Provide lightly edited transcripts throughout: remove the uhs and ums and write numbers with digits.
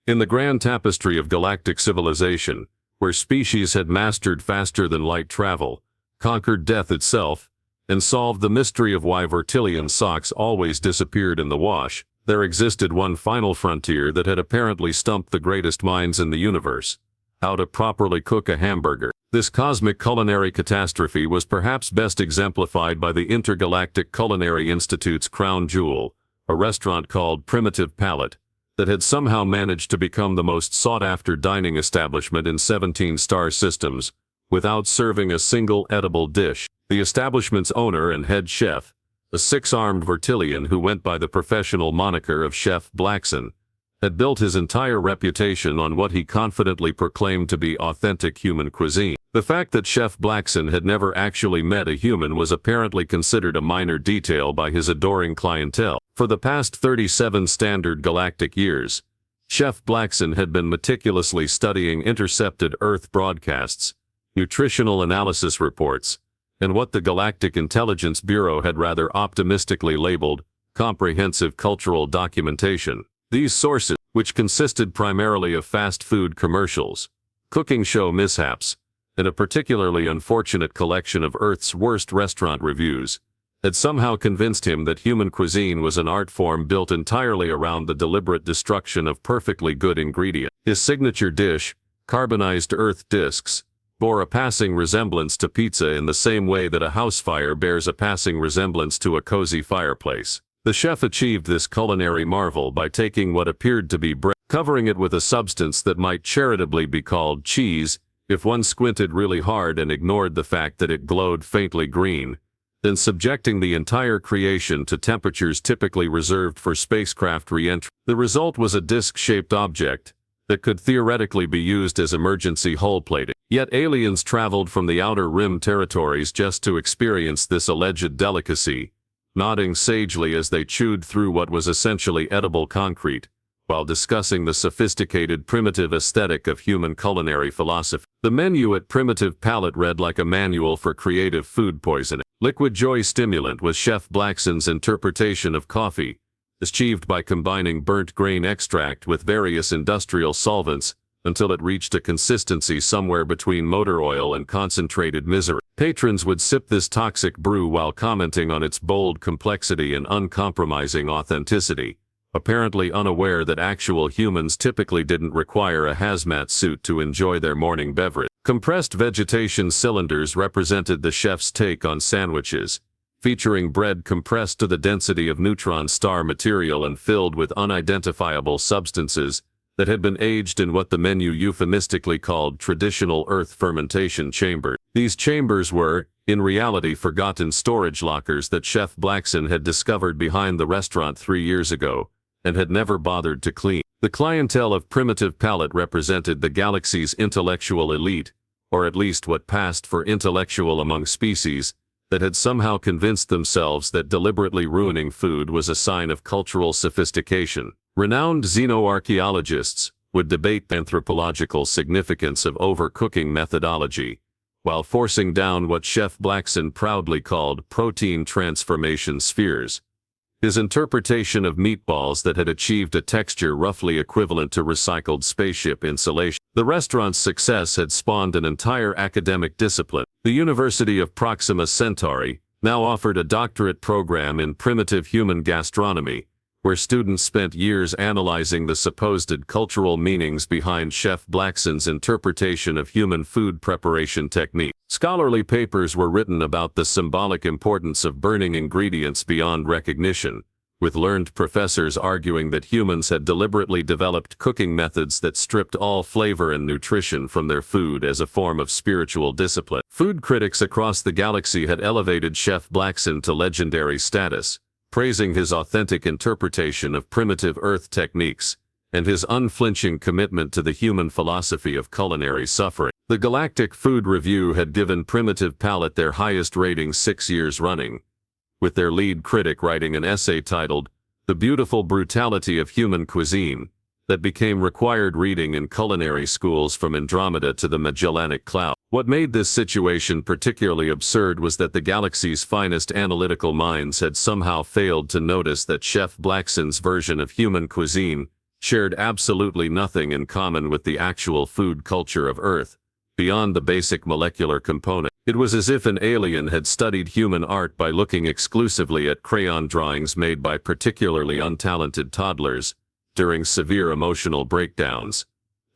In the grand tapestry of galactic civilization, where species had mastered faster-than-light travel, conquered death itself, and solved the mystery of why Vertilian socks always disappeared in the wash, there existed one final frontier that had apparently stumped the greatest minds in the universe: how to properly cook a hamburger. This cosmic culinary catastrophe was perhaps best exemplified by the Intergalactic Culinary Institute's crown jewel, a restaurant called Primitive Palate, that had somehow managed to become the most sought-after dining establishment in 17-star systems, without serving a single edible dish. The establishment's owner and head chef, a six-armed Vertilian who went by the professional moniker of Chef Blaxen, had built his entire reputation on what he confidently proclaimed to be authentic human cuisine. The fact that Chef Blaxen had never actually met a human was apparently considered a minor detail by his adoring clientele. For the past 37 standard galactic years, Chef Blaxen had been meticulously studying intercepted Earth broadcasts, nutritional analysis reports, and what the Galactic Intelligence Bureau had rather optimistically labeled comprehensive cultural documentation. These sources, which consisted primarily of fast food commercials, cooking show mishaps, and a particularly unfortunate collection of Earth's worst restaurant reviews, had somehow convinced him that human cuisine was an art form built entirely around the deliberate destruction of perfectly good ingredients. His signature dish, carbonized Earth discs, bore a passing resemblance to pizza in the same way that a house fire bears a passing resemblance to a cozy fireplace. The chef achieved this culinary marvel by taking what appeared to be bread, covering it with a substance that might charitably be called cheese, if one squinted really hard and ignored the fact that it glowed faintly green, then subjecting the entire creation to temperatures typically reserved for spacecraft re-entry. The result was a disc-shaped object that could theoretically be used as emergency hull plating. Yet aliens traveled from the outer rim territories just to experience this alleged delicacy, nodding sagely as they chewed through what was essentially edible concrete, while discussing the sophisticated primitive aesthetic of human culinary philosophy. The menu at Primitive Palate read like a manual for creative food poisoning. Liquid joy stimulant was Chef Blaxen's interpretation of coffee, achieved by combining burnt grain extract with various industrial solvents until it reached a consistency somewhere between motor oil and concentrated misery. Patrons would sip this toxic brew while commenting on its bold complexity and uncompromising authenticity, apparently unaware that actual humans typically didn't require a hazmat suit to enjoy their morning beverage. Compressed vegetation cylinders represented the chef's take on sandwiches, featuring bread compressed to the density of neutron star material and filled with unidentifiable substances that had been aged in what the menu euphemistically called traditional earth fermentation chambers. These chambers were, in reality, forgotten storage lockers that Chef Blaxen had discovered behind the restaurant 3 years ago, and had never bothered to clean. The clientele of Primitive Palate represented the galaxy's intellectual elite, or at least what passed for intellectual among species, that had somehow convinced themselves that deliberately ruining food was a sign of cultural sophistication. Renowned xenoarchaeologists would debate the anthropological significance of overcooking methodology, while forcing down what Chef Blaxen proudly called protein transformation spheres. His interpretation of meatballs that had achieved a texture roughly equivalent to recycled spaceship insulation. The restaurant's success had spawned an entire academic discipline. The University of Proxima Centauri now offered a doctorate program in primitive human gastronomy, where students spent years analyzing the supposed cultural meanings behind Chef Blaxen's interpretation of human food preparation technique. Scholarly papers were written about the symbolic importance of burning ingredients beyond recognition, with learned professors arguing that humans had deliberately developed cooking methods that stripped all flavor and nutrition from their food as a form of spiritual discipline. Food critics across the galaxy had elevated Chef Blaxen to legendary status, praising his authentic interpretation of primitive Earth techniques and his unflinching commitment to the human philosophy of culinary suffering. The Galactic Food Review had given Primitive Palate their highest rating 6 years running, with their lead critic writing an essay titled "The Beautiful Brutality of Human Cuisine" that became required reading in culinary schools from Andromeda to the Magellanic Cloud. What made this situation particularly absurd was that the galaxy's finest analytical minds had somehow failed to notice that Chef Blaxen's version of human cuisine shared absolutely nothing in common with the actual food culture of Earth, beyond the basic molecular component. It was as if an alien had studied human art by looking exclusively at crayon drawings made by particularly untalented toddlers during severe emotional breakdowns,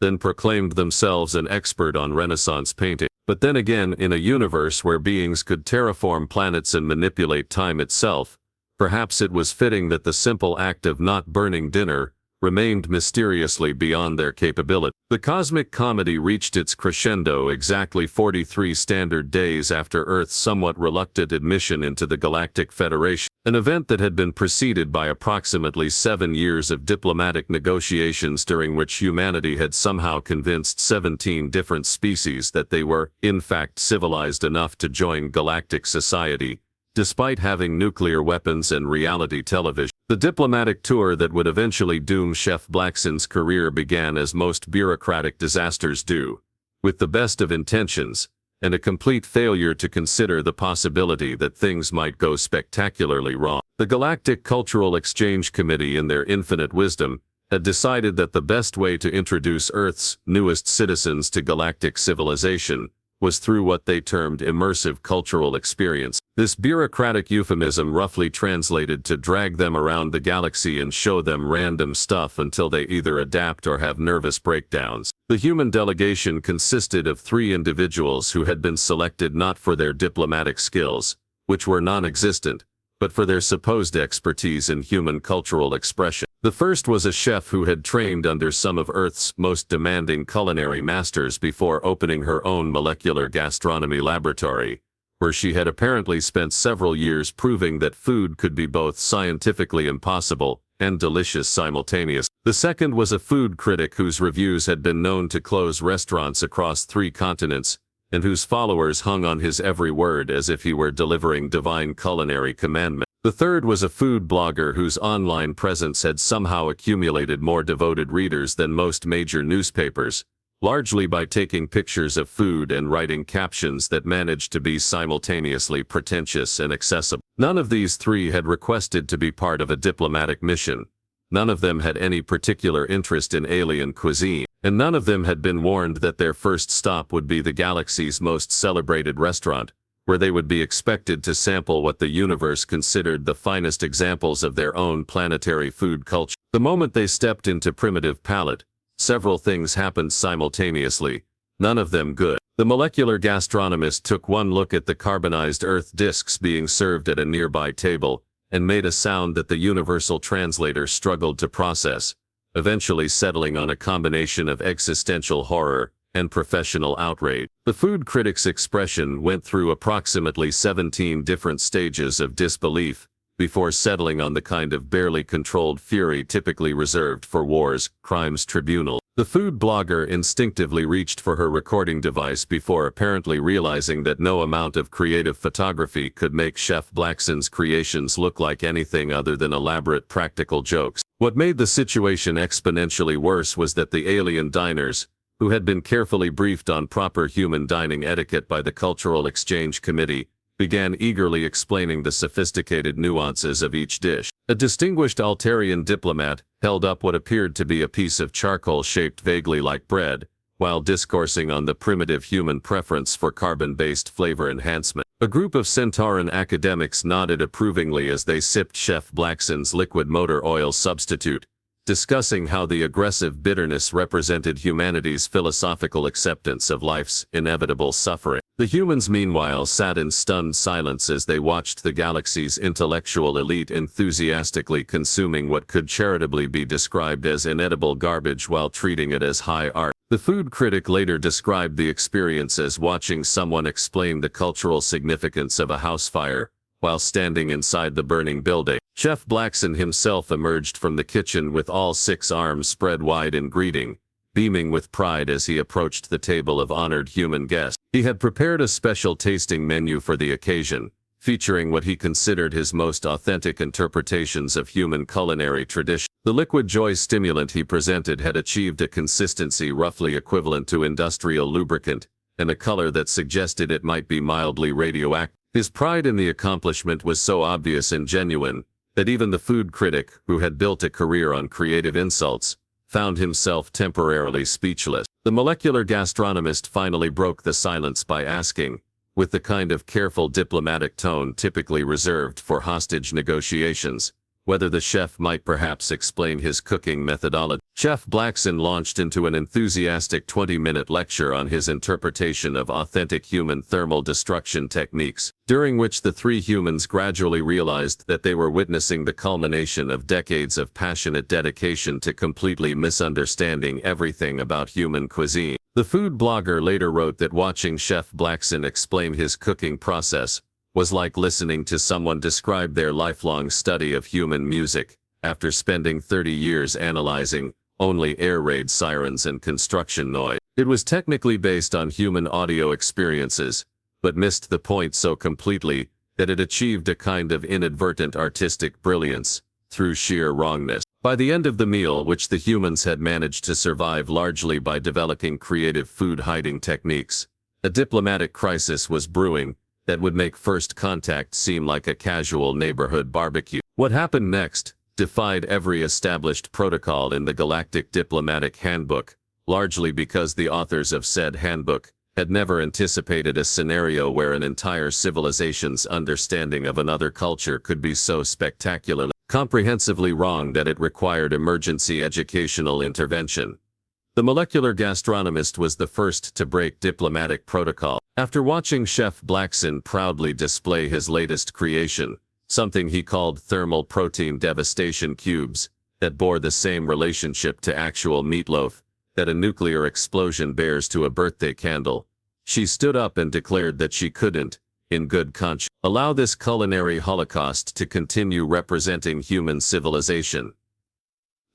then proclaimed themselves an expert on Renaissance painting. But then again, in a universe where beings could terraform planets and manipulate time itself, perhaps it was fitting that the simple act of not burning dinner remained mysteriously beyond their capability. The cosmic comedy reached its crescendo exactly 43 standard days after Earth's somewhat reluctant admission into the Galactic Federation, an event that had been preceded by approximately 7 years of diplomatic negotiations during which humanity had somehow convinced 17 different species that they were, in fact, civilized enough to join galactic society, despite having nuclear weapons and reality television. The diplomatic tour that would eventually doom Chef Blaxen's career began as most bureaucratic disasters do, with the best of intentions, and a complete failure to consider the possibility that things might go spectacularly wrong. The Galactic Cultural Exchange Committee, in their infinite wisdom, had decided that the best way to introduce Earth's newest citizens to galactic civilization was through what they termed immersive cultural experience. This bureaucratic euphemism roughly translated to drag them around the galaxy and show them random stuff until they either adapt or have nervous breakdowns. The human delegation consisted of 3 individuals who had been selected not for their diplomatic skills, which were non-existent, but for their supposed expertise in human cultural expression. The first was a chef who had trained under some of Earth's most demanding culinary masters before opening her own molecular gastronomy laboratory, where she had apparently spent several years proving that food could be both scientifically impossible and delicious simultaneously. The second was a food critic whose reviews had been known to close restaurants across 3 continents, and whose followers hung on his every word as if he were delivering divine culinary commandment. The third was a food blogger whose online presence had somehow accumulated more devoted readers than most major newspapers, largely by taking pictures of food and writing captions that managed to be simultaneously pretentious and accessible. None of these 3 had requested to be part of a diplomatic mission. None of them had any particular interest in alien cuisine, and none of them had been warned that their first stop would be the galaxy's most celebrated restaurant, where they would be expected to sample what the universe considered the finest examples of their own planetary food culture. The moment they stepped into Primitive Palate, several things happened simultaneously, none of them good. The molecular gastronomist took one look at the carbonized Earth discs being served at a nearby table, and made a sound that the universal translator struggled to process, eventually settling on a combination of existential horror and professional outrage. The food critic's expression went through approximately 17 different stages of disbelief before settling on the kind of barely controlled fury typically reserved for war's crimes tribunal. The food blogger instinctively reached for her recording device before apparently realizing that no amount of creative photography could make Chef Blaxen's creations look like anything other than elaborate practical jokes. What made the situation exponentially worse was that the alien diners, who had been carefully briefed on proper human dining etiquette by the Cultural Exchange Committee, began eagerly explaining the sophisticated nuances of each dish. A distinguished Altarian diplomat held up what appeared to be a piece of charcoal shaped vaguely like bread, while discoursing on the primitive human preference for carbon-based flavor enhancement. A group of Centauran academics nodded approvingly as they sipped Chef Blaxen's liquid motor oil substitute, discussing how the aggressive bitterness represented humanity's philosophical acceptance of life's inevitable suffering. The humans meanwhile sat in stunned silence as they watched the galaxy's intellectual elite enthusiastically consuming what could charitably be described as inedible garbage while treating it as high art. The food critic later described the experience as watching someone explain the cultural significance of a house fire while standing inside the burning building. Chef Blaxen himself emerged from the kitchen with all 6 arms spread wide in greeting, beaming with pride as he approached the table of honored human guests. He had prepared a special tasting menu for the occasion, featuring what he considered his most authentic interpretations of human culinary tradition. The liquid joy stimulant he presented had achieved a consistency roughly equivalent to industrial lubricant, and a color that suggested it might be mildly radioactive. His pride in the accomplishment was so obvious and genuine that even the food critic, who had built a career on creative insults, found himself temporarily speechless. The molecular gastronomist finally broke the silence by asking, with the kind of careful diplomatic tone typically reserved for hostage negotiations, whether the chef might perhaps explain his cooking methodology. Chef Blaxen launched into an enthusiastic 20-minute lecture on his interpretation of authentic human thermal destruction techniques, during which the three humans gradually realized that they were witnessing the culmination of decades of passionate dedication to completely misunderstanding everything about human cuisine. The food blogger later wrote that watching Chef Blaxen explain his cooking process was like listening to someone describe their lifelong study of human music, after spending 30 years analyzing only air raid sirens and construction noise. It was technically based on human audio experiences, but missed the point so completely that it achieved a kind of inadvertent artistic brilliance through sheer wrongness. By the end of the meal, which the humans had managed to survive largely by developing creative food hiding techniques, a diplomatic crisis was brewing that would make first contact seem like a casual neighborhood barbecue. What happened next defied every established protocol in the Galactic Diplomatic Handbook, largely because the authors of said handbook had never anticipated a scenario where an entire civilization's understanding of another culture could be so spectacularly, comprehensively wrong that it required emergency educational intervention. The molecular gastronomist was the first to break diplomatic protocol. After watching Chef Blaxen proudly display his latest creation, something he called thermal protein devastation cubes, that bore the same relationship to actual meatloaf that a nuclear explosion bears to a birthday candle, she stood up and declared that she couldn't, in good conscience, allow this culinary holocaust to continue representing human civilization.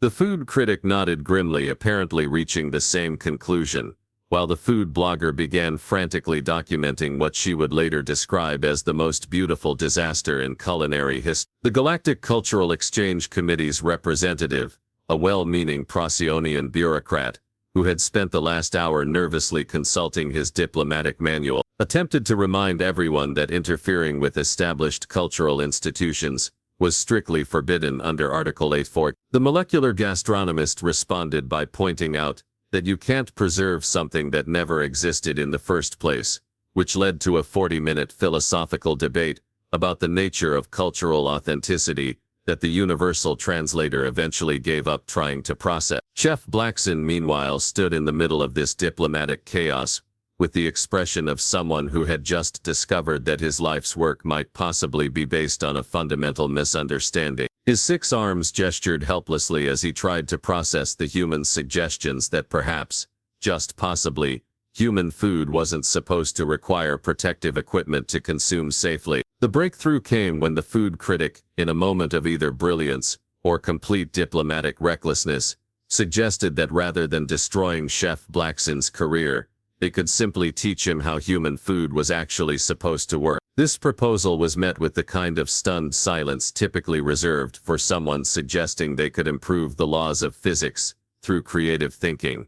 The food critic nodded grimly, apparently reaching the same conclusion, while the food blogger began frantically documenting what she would later describe as the most beautiful disaster in culinary history. The Galactic Cultural Exchange Committee's representative, a well-meaning Procyon bureaucrat, who had spent the last hour nervously consulting his diplomatic manual, attempted to remind everyone that interfering with established cultural institutions was strictly forbidden under Article 8.4. The molecular gastronomist responded by pointing out that you can't preserve something that never existed in the first place, which led to a 40-minute philosophical debate about the nature of cultural authenticity that the universal translator eventually gave up trying to process. Chef Blaxen, meanwhile, stood in the middle of this diplomatic chaos, with the expression of someone who had just discovered that his life's work might possibly be based on a fundamental misunderstanding. His 6 arms gestured helplessly as he tried to process the human's suggestions that perhaps, just possibly, human food wasn't supposed to require protective equipment to consume safely. The breakthrough came when the food critic, in a moment of either brilliance or complete diplomatic recklessness, suggested that rather than destroying Chef Blaxen's career, they could simply teach him how human food was actually supposed to work. This proposal was met with the kind of stunned silence typically reserved for someone suggesting they could improve the laws of physics through creative thinking.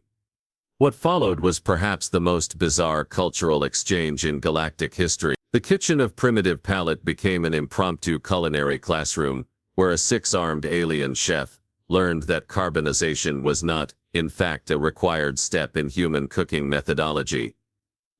What followed was perhaps the most bizarre cultural exchange in galactic history. The kitchen of Primitive Palate became an impromptu culinary classroom, where a 6-armed alien chef learned that carbonization was not, in fact, a required step in human cooking methodology.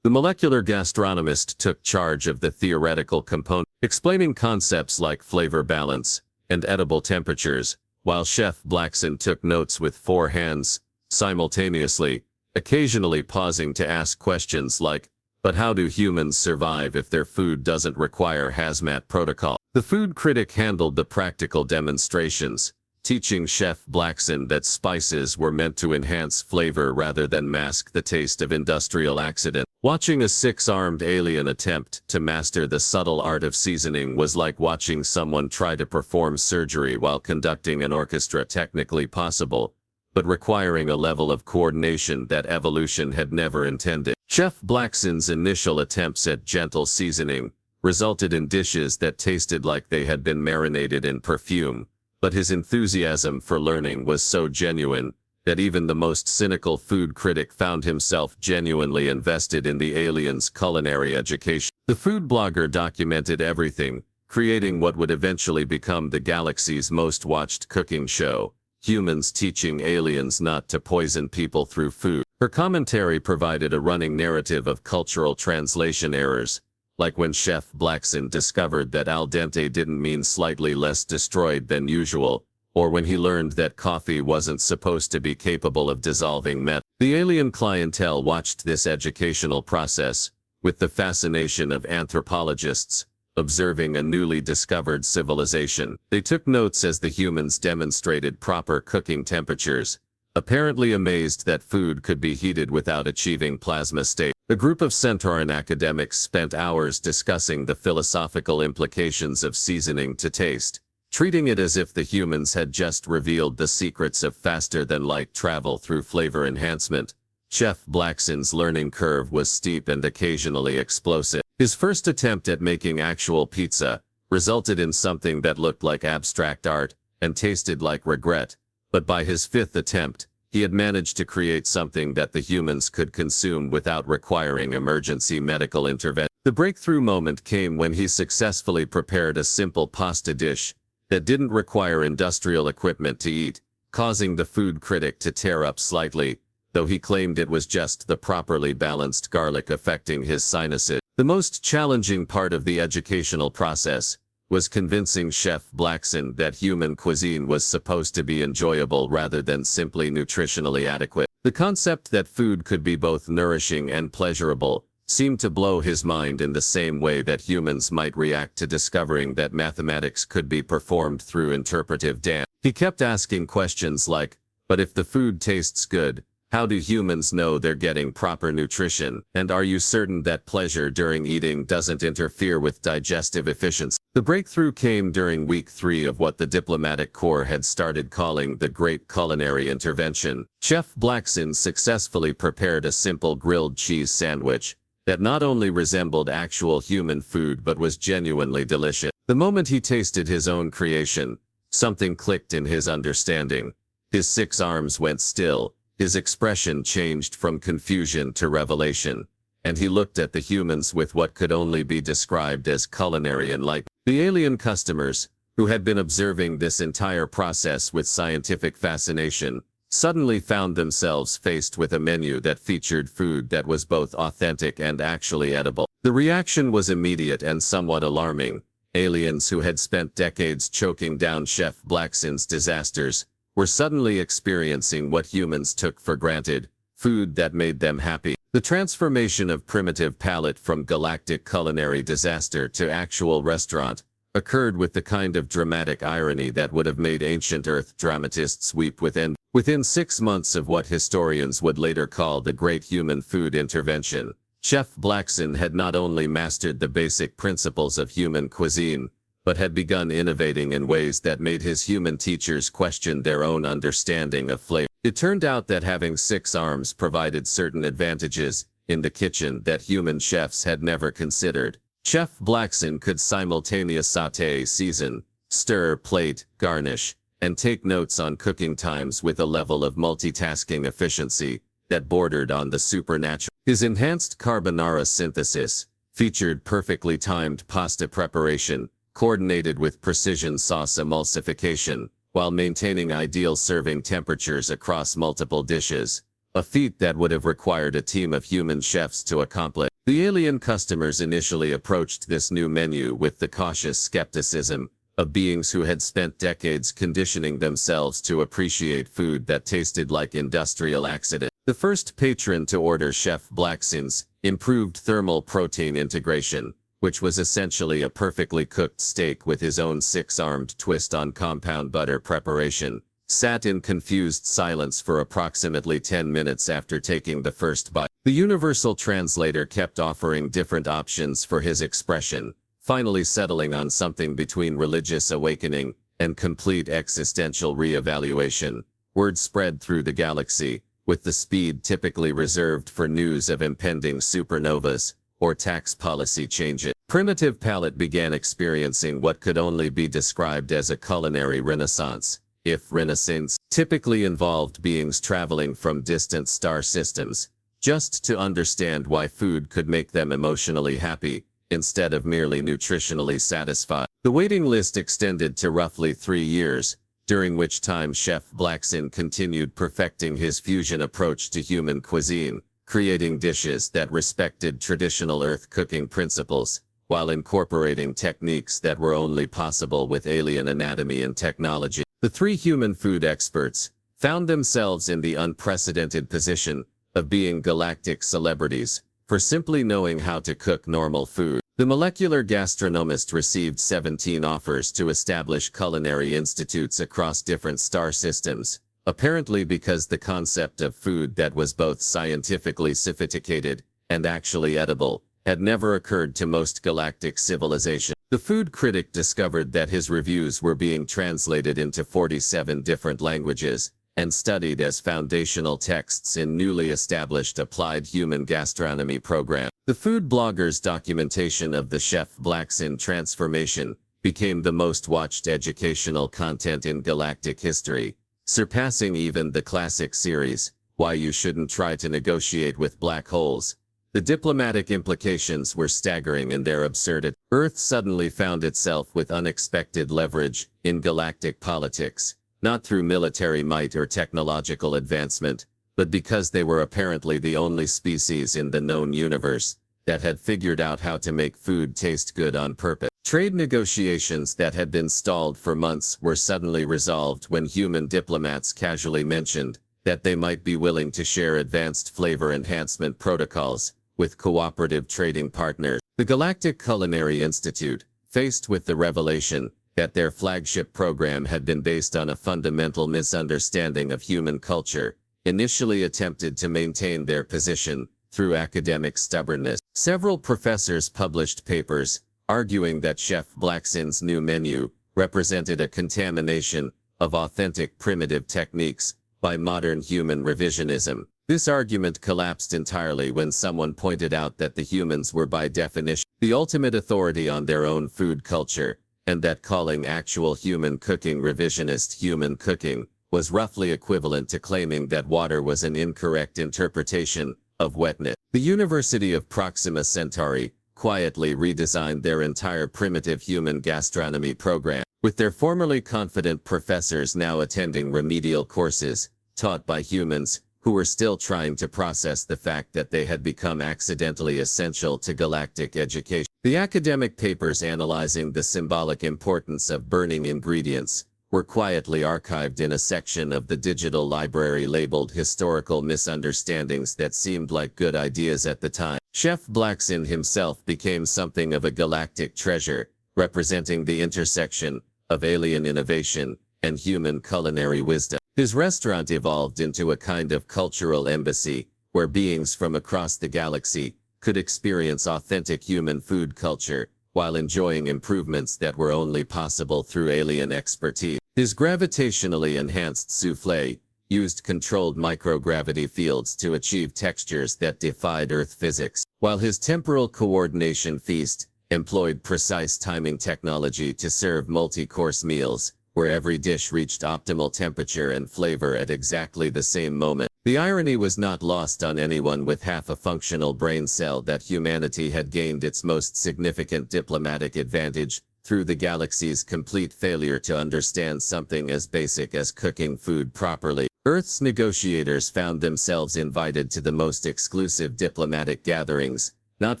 The molecular gastronomist took charge of the theoretical component, explaining concepts like flavor balance and edible temperatures, while Chef Blaxen took notes with 4 hands, simultaneously, occasionally pausing to ask questions like, "But how do humans survive if their food doesn't require hazmat protocol?" The food critic handled the practical demonstrations, teaching Chef Blaxen that spices were meant to enhance flavor rather than mask the taste of industrial accident. Watching a 6-armed alien attempt to master the subtle art of seasoning was like watching someone try to perform surgery while conducting an orchestra, technically possible, but requiring a level of coordination that evolution had never intended. Chef Blaxen's initial attempts at gentle seasoning resulted in dishes that tasted like they had been marinated in perfume, but his enthusiasm for learning was so genuine that even the most cynical food critic found himself genuinely invested in the alien's culinary education. The food blogger documented everything, creating what would eventually become the galaxy's most watched cooking show, humans teaching aliens not to poison people through food. Her commentary provided a running narrative of cultural translation errors, like when Chef Blaxen discovered that al dente didn't mean slightly less destroyed than usual, or when he learned that coffee wasn't supposed to be capable of dissolving metal. The alien clientele watched this educational process with the fascination of anthropologists observing a newly discovered civilization. They took notes as the humans demonstrated proper cooking temperatures, apparently amazed that food could be heated without achieving plasma state. A group of Centauran academics spent hours discussing the philosophical implications of seasoning to taste, treating it as if the humans had just revealed the secrets of faster-than-light travel through flavor enhancement. Chef Blaxen's learning curve was steep and occasionally explosive. His first attempt at making actual pizza resulted in something that looked like abstract art and tasted like regret, but by his fifth attempt, he had managed to create something that the humans could consume without requiring emergency medical intervention. The breakthrough moment came when he successfully prepared a simple pasta dish that didn't require industrial equipment to eat, causing the food critic to tear up slightly, though he claimed it was just the properly balanced garlic affecting his sinuses. The most challenging part of the educational process was convincing Chef Blaxen that human cuisine was supposed to be enjoyable rather than simply nutritionally adequate. The concept that food could be both nourishing and pleasurable seemed to blow his mind in the same way that humans might react to discovering that mathematics could be performed through interpretive dance. He kept asking questions like, but if the food tastes good, how do humans know they're getting proper nutrition? And are you certain that pleasure during eating doesn't interfere with digestive efficiency? The breakthrough came during week 3 of what the diplomatic corps had started calling the Great Culinary Intervention. Chef Blaxen successfully prepared a simple grilled cheese sandwich that not only resembled actual human food but was genuinely delicious. The moment he tasted his own creation, something clicked in his understanding. His 6 arms went still. His expression changed from confusion to revelation, and he looked at the humans with what could only be described as culinary enlightenment. The alien customers, who had been observing this entire process with scientific fascination, suddenly found themselves faced with a menu that featured food that was both authentic and actually edible. The reaction was immediate and somewhat alarming. Aliens who had spent decades choking down Chef Blaxen's disasters were suddenly experiencing what humans took for granted, food that made them happy. The transformation of primitive palate from galactic culinary disaster to actual restaurant occurred with the kind of dramatic irony that would have made ancient Earth dramatists weep with envy. Within 6 months of what historians would later call the Great Human Food Intervention, Chef Blaxen had not only mastered the basic principles of human cuisine, but had begun innovating in ways that made his human teachers question their own understanding of flavor. It turned out that having 6 arms provided certain advantages in the kitchen that human chefs had never considered. Chef Blaxen could simultaneously sauté, season, stir, plate, garnish, and take notes on cooking times with a level of multitasking efficiency that bordered on the supernatural. His enhanced carbonara synthesis featured perfectly timed pasta preparation, coordinated with precision sauce emulsification, while maintaining ideal serving temperatures across multiple dishes, a feat that would have required a team of human chefs to accomplish. The alien customers initially approached this new menu with the cautious skepticism of beings who had spent decades conditioning themselves to appreciate food that tasted like industrial accident. The first patron to order Chef Blaxen's improved thermal protein integration, which was essentially a perfectly cooked steak with his own 6-armed twist on compound butter preparation, sat in confused silence for approximately 10 minutes after taking the first bite. The universal translator kept offering different options for his expression, finally settling on something between religious awakening and complete existential re-evaluation. Word spread through the galaxy, with the speed typically reserved for news of impending supernovas or tax policy changes. Primitive palate began experiencing what could only be described as a culinary renaissance, if renaissance typically involved beings traveling from distant star systems, just to understand why food could make them emotionally happy, instead of merely nutritionally satisfied. The waiting list extended to roughly 3 years. during which time Chef Blaxen continued perfecting his fusion approach to human cuisine, creating dishes that respected traditional Earth cooking principles, while incorporating techniques that were only possible with alien anatomy and technology. The three human food experts found themselves in the unprecedented position of being galactic celebrities for simply knowing how to cook normal food. The molecular gastronomist received 17 offers to establish culinary institutes across different star systems, apparently because the concept of food that was both scientifically sophisticated and actually edible had never occurred to most galactic civilizations. The food critic discovered that his reviews were being translated into 47 different languages and studied as foundational texts in newly established applied human gastronomy program. The food blogger's documentation of the Chef Blaxen transformation became the most watched educational content in galactic history, surpassing even the classic series, Why You Shouldn't Try to Negotiate with Black Holes. The diplomatic implications were staggering in their absurdity. Earth suddenly found itself with unexpected leverage in galactic politics, not through military might or technological advancement, but because they were apparently the only species in the known universe that had figured out how to make food taste good on purpose. Trade negotiations that had been stalled for months were suddenly resolved when human diplomats casually mentioned that they might be willing to share advanced flavor enhancement protocols with cooperative trading partners. The Galactic Culinary Institute, faced with the revelation that their flagship program had been based on a fundamental misunderstanding of human culture, initially attempted to maintain their position through academic stubbornness. Several professors published papers arguing that Chef Blaxen's new menu represented a contamination of authentic primitive techniques by modern human revisionism. This argument collapsed entirely when someone pointed out that the humans were by definition the ultimate authority on their own food culture, and that calling actual human cooking revisionist human cooking was roughly equivalent to claiming that water was an incorrect interpretation of wetness. The University of Proxima Centauri quietly redesigned their entire primitive human gastronomy program, with their formerly confident professors now attending remedial courses taught by humans who were still trying to process the fact that they had become accidentally essential to galactic education. The academic papers analyzing the symbolic importance of burning ingredients were quietly archived in a section of the digital library labeled Historical Misunderstandings that seemed like good ideas at the time. Chef Blaxen himself became something of a galactic treasure, representing the intersection of alien innovation and human culinary wisdom. His restaurant evolved into a kind of cultural embassy, where beings from across the galaxy could experience authentic human food culture, while enjoying improvements that were only possible through alien expertise. His gravitationally enhanced soufflé used controlled microgravity fields to achieve textures that defied Earth physics, while his temporal coordination feast employed precise timing technology to serve multi-course meals, where every dish reached optimal temperature and flavor at exactly the same moment. The irony was not lost on anyone with half a functional brain cell that humanity had gained its most significant diplomatic advantage through the galaxy's complete failure to understand something as basic as cooking food properly. Earth's negotiators found themselves invited to the most exclusive diplomatic gatherings, not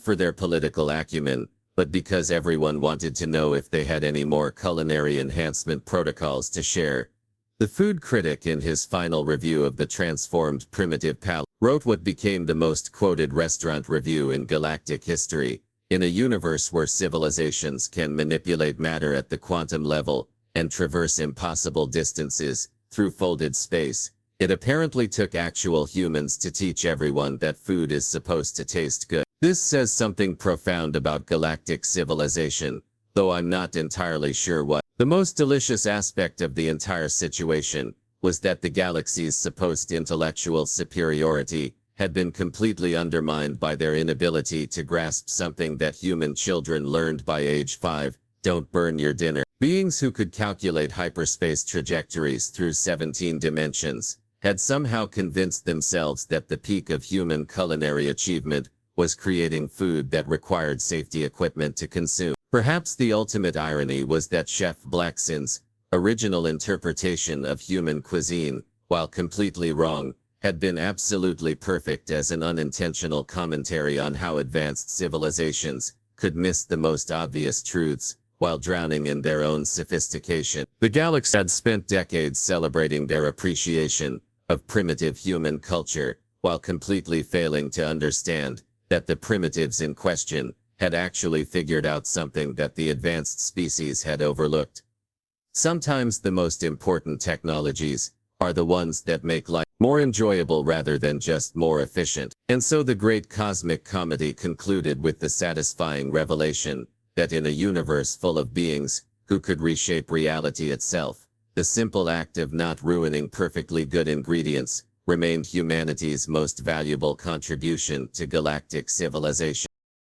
for their political acumen, but because everyone wanted to know if they had any more culinary enhancement protocols to share. The food critic, in his final review of the transformed primitive palate, wrote what became the most quoted restaurant review in galactic history. In a universe where civilizations can manipulate matter at the quantum level and traverse impossible distances through folded space, it apparently took actual humans to teach everyone that food is supposed to taste good. This says something profound about galactic civilization, though I'm not entirely sure what. The most delicious aspect of the entire situation was that the galaxy's supposed intellectual superiority had been completely undermined by their inability to grasp something that human children learned by age 5, don't burn your dinner. Beings who could calculate hyperspace trajectories through 17 dimensions had somehow convinced themselves that the peak of human culinary achievement was creating food that required safety equipment to consume. Perhaps the ultimate irony was that Chef Blaxen's original interpretation of human cuisine, while completely wrong, had been absolutely perfect as an unintentional commentary on how advanced civilizations could miss the most obvious truths, while drowning in their own sophistication. The Galactic had spent decades celebrating their appreciation of primitive human culture, while completely failing to understand that the primitives in question had actually figured out something that the advanced species had overlooked. Sometimes the most important technologies are the ones that make life more enjoyable rather than just more efficient. And so the great cosmic comedy concluded with the satisfying revelation that in a universe full of beings who could reshape reality itself, the simple act of not ruining perfectly good ingredients remained humanity's most valuable contribution to galactic civilization.